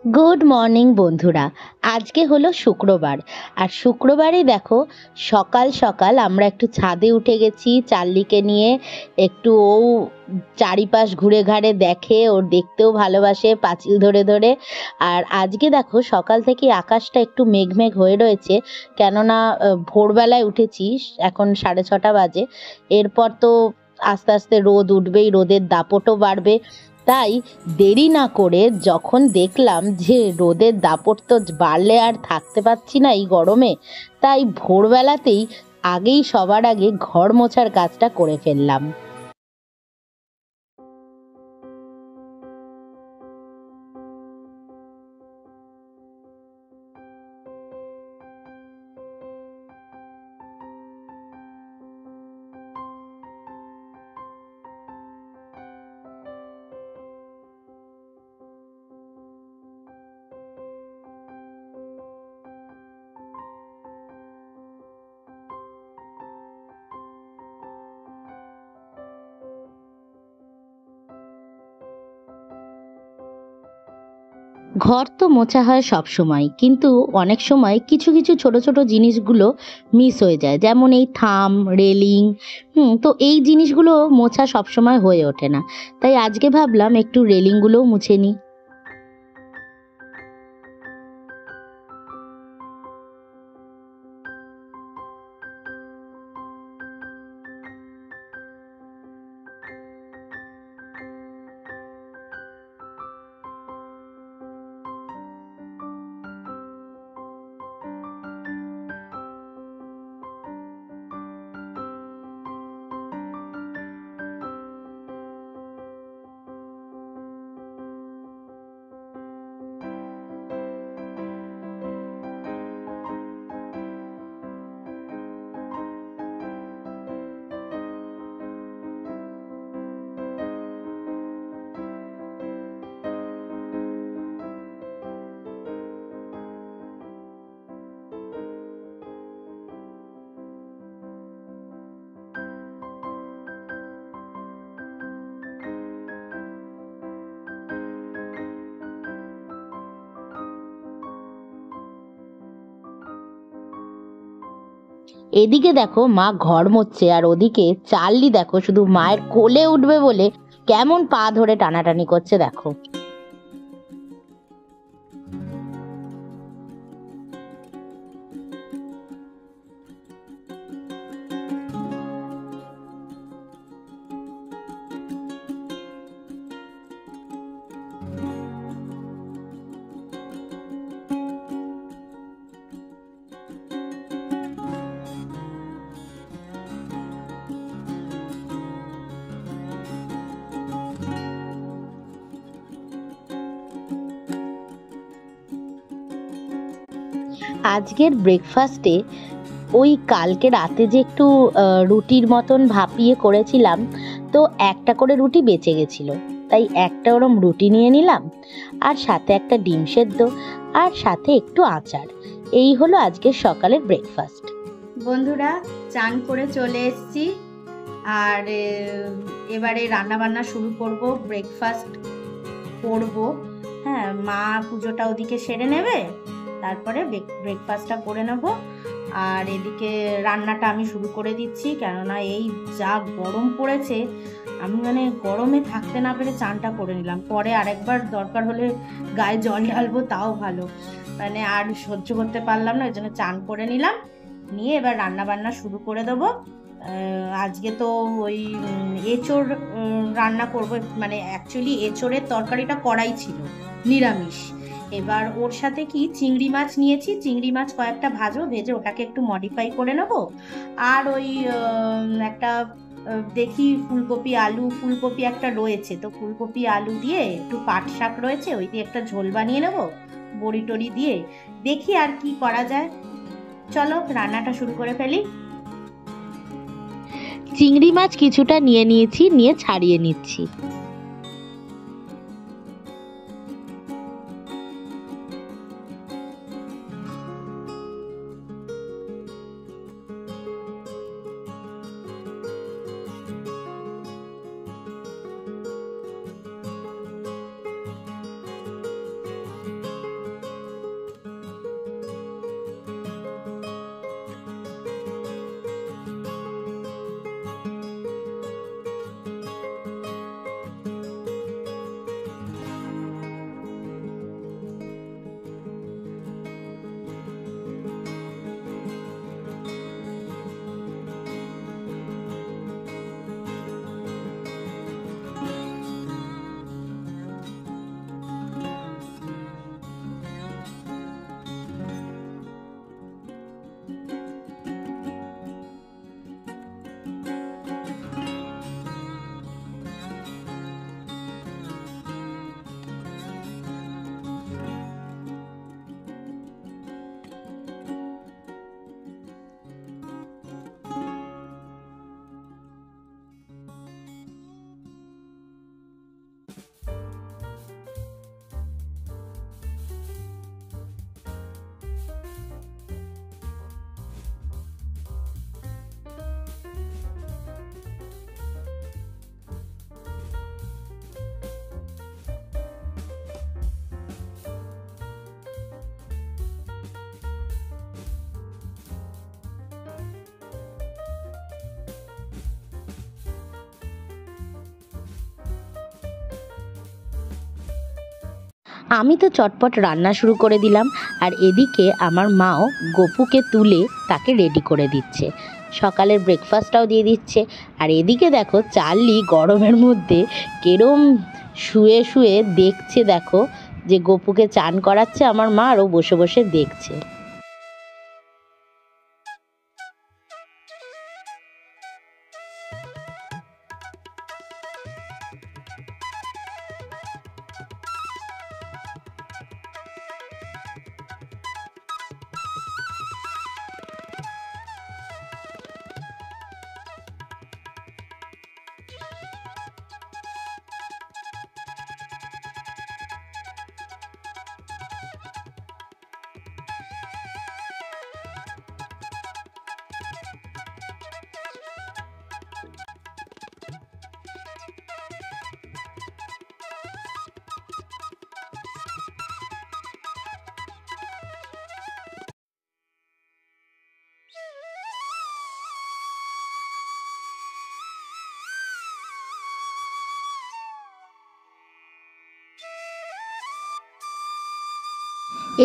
Good morning বন্ধুরা। আজকে হলো শুক্রবার। আর শুক্রবারে দেখো, সকাল সকাল আমরা একটু ছাদে উঠে গেছি চার্লিকে নিয়ে। একটু ও চারিপাশ ঘুরে ঘাড়ে দেখে, ওর দেখতেও ভালোবাসে পাঁচিল ধরে ধরে। আর আজকে দেখো সকাল থেকে আকাশটা একটু মেঘমেঘ হয়ে রয়েছে, কেননা ভোরবেলায় উঠেছি, এখন 6:30 বাজে। এরপর তো আস্তে আস্তে রোদ উঠবেই, রোদের দাপটও বাড়বে। তাই দেরি না করে যখন দেখলাম যে রোদের দাপট তো বাড়লে আর থাকতে পারছি না এই গরমে, তাই ভোরবেলাতেই আগেই সবার আগে ঘর মোছার কাজটা করে ফেললাম। ঘর তো মোছা হয় সব সময়, কিন্তু অনেক সময় কিছু কিছু ছোট ছোট জিনিসগুলো মিস হয়ে যায়, যেমন এই থাম রেলিং। তো এই জিনিসগুলো মোছা সব সময় হয়ে ওঠে না। তাই আজকে ভাবলাম একটু রেলিংগুলোও মুছে নিই। এদিকে দেখো মা ঘর মুছছে, আর ওদিকে চার্লি দেখো শুধু মায়ের কোলে উঠবে বলে কেমন পা ধরে টানাটানি করছে দেখো। আজকের ব্রেকফাস্টে ওই কালকে রাতে যে একটু রুটির মতন ভাপিয়ে করেছিলাম, তো একটা করে রুটি বেঁচে গেছিলো, তাই একটা ওরম রুটি নিয়ে নিলাম, আর সাথে একটা ডিম সেদ্ধ, আর সাথে একটু আচার। এই হলো আজকের সকালের ব্রেকফাস্ট। বন্ধুরা, চান করে চলে এসেছি, আর এবারে রান্না বান্না শুরু করব, ব্রেকফাস্ট করব। হ্যাঁ, মা পুজোটা ওদিকে সেরে নেবে, তারপরে ব্রেকফাস্টটা করে নেব। আর এদিকে রান্নাটা আমি শুরু করে দিচ্ছি, কেননা এই যা গরম পড়েছে, আমি মানে গরমে থাকতে না পেরে চানটা করে নিলাম। পরে আরেকবার দরকার হলে গায়ে জল ঢালবো, তাও ভালো। মানে আর সহ্য করতে পারলাম না, ওই জন্য চান করে নিলাম, নিয়ে এবার রান্না বান্না শুরু করে দেবো। আজকে তো ওই এঁচোড় রান্না করবো, মানে অ্যাকচুয়ালি এঁচোড়ের তরকারিটা করাই ছিল নিরামিষ। এবার ওর সাথে কি চিংড়ি মাছ নিয়েছি, চিংড়ি মাছ কয়েকটা ভেজে ওটাকে একটু মডিফাই করে নেব। আর ওই একটা দেখি ফুলকপি একটা রয়েছে, তো ফুলকপি আলু দিয়ে একটু পাট শাক রয়েছে, ওই দিয়ে একটা ঝোল বানিয়ে নেব বড়ি টড়ি দিয়ে। দেখি আর কি করা যায়, চলো রান্নাটা শুরু করে ফেলি। চিংড়ি মাছ কিছুটা নিয়ে নিয়েছি, নিয়ে ছাড়িয়ে নিচ্ছি। আমি তো চটপট রান্না শুরু করে দিলাম, আর এদিকে আমার মাও গপুকে তুলে তাকে রেডি করে দিচ্ছে, সকালের ব্রেকফাস্টটাও দিয়ে দিচ্ছে। আর এদিকে দেখো চার্লি গরমের মধ্যে কেরম শুয়ে শুয়ে দেখছে, দেখো যে গপুকে চান করাচ্ছে আমার মা, আরও বসে বসে দেখছে।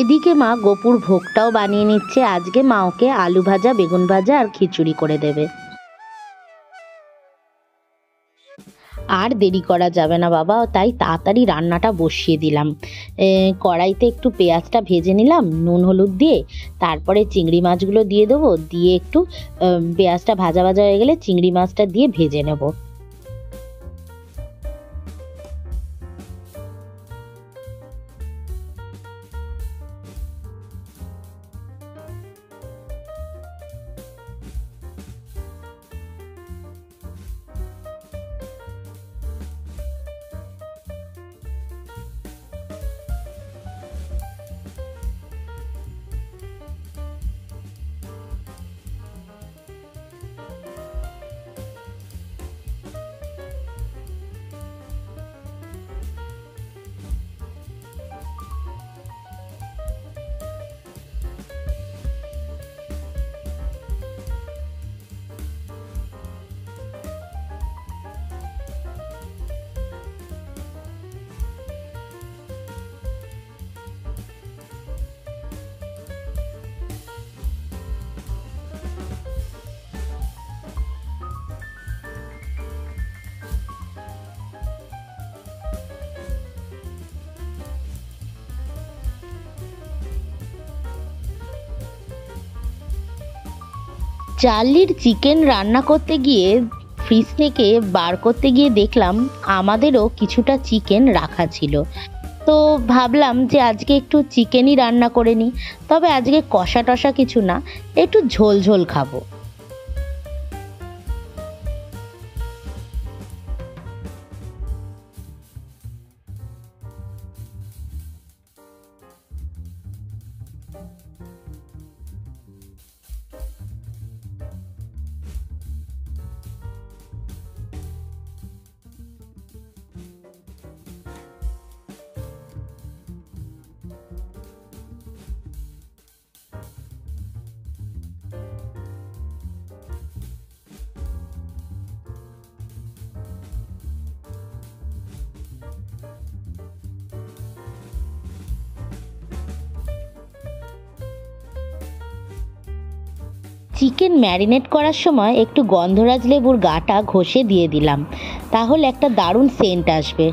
এদিকে মা গপুর ভোগটাও বানিয়ে নিচ্ছে। আজকে মা ওকে আলু ভাজা, বেগুন ভাজা আর খিচুড়ি করে দেবে। আর দেরি করা যাবে না বাবা, তাই তাড়াতাড়ি রান্নাটা বসিয়ে দিলাম। কড়াইতে একটু পেঁয়াজটা ভেজে নিলাম নুন হলুদ দিয়ে, তারপরে চিংড়ি মাছগুলো দিয়ে দেবো, দিয়ে একটু পেঁয়াজটা ভাজা ভাজা হয়ে গেলে চিংড়ি মাছটা দিয়ে ভেজে নেবো। চার্লির চিকেন রান্না করতে গিয়ে ফ্রিজ থেকে বার করতে গিয়ে দেখলাম আমাদেরও কিছুটা চিকেন রাখা ছিল। তো ভাবলাম যে আজকে একটু চিকেনই রান্না করে নিই, তবে আজকে কষা টষা কিছু না, একটু ঝোল ঝোল খাবো। চিকেন ম্যারিনেট করার সময় একটু গন্ধরাজ লেবুর গাটা ঘষে দিয়ে দিলাম, তাহলে একটা দারুণ সেন্ট আসবে।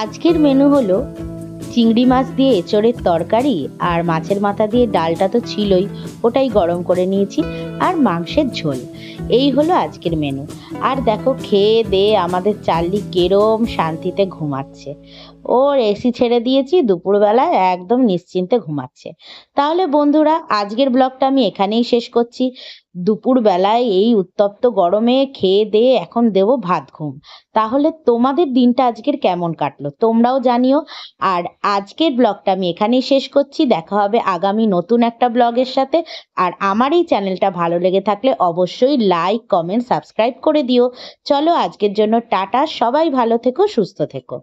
আজকের মেনু হলো চিংড়ি মাছ দিয়ে এঁচোড়ের তরকারি, আর মাছের মাথা দিয়ে ডালটা তো ছিলই, ওটাই গরম করে নিয়েছি, আর মাংসের ঝোল। এই হলো আজকের মেনু। আর দেখো খেয়ে দিয়ে আমাদের চার্লি কেরম শান্তিতে ঘুমাচ্ছে। ওর এসি ছেড়ে দিয়েছি, দুপুরবেলায় একদম নিশ্চিন্তে ঘুমাচ্ছে। তাহলে বন্ধুরা, আজকের ব্লগটা আমি এখানেই শেষ করছি। দুপুরবেলায় এই উত্তপ্ত গরমে খেয়ে দিয়ে এখন দেবো ভাত ঘুম। তাহলে তোমাদের দিনটা আজকের কেমন কাটলো তোমরাও জানিও। আর আজকের ব্লগটা আমি এখানেই শেষ করছি। দেখা হবে আগামী নতুন একটা ব্লগের সাথে। আর আমার এই চ্যানেলটা ভালো লেগে থাকলে অবশ্যই লাইক, কমেন্ট, সাবস্ক্রাইব করে দিও। চলো আজকের জন্য টাটা, সবাই ভালো থেকো, সুস্থ থেকো।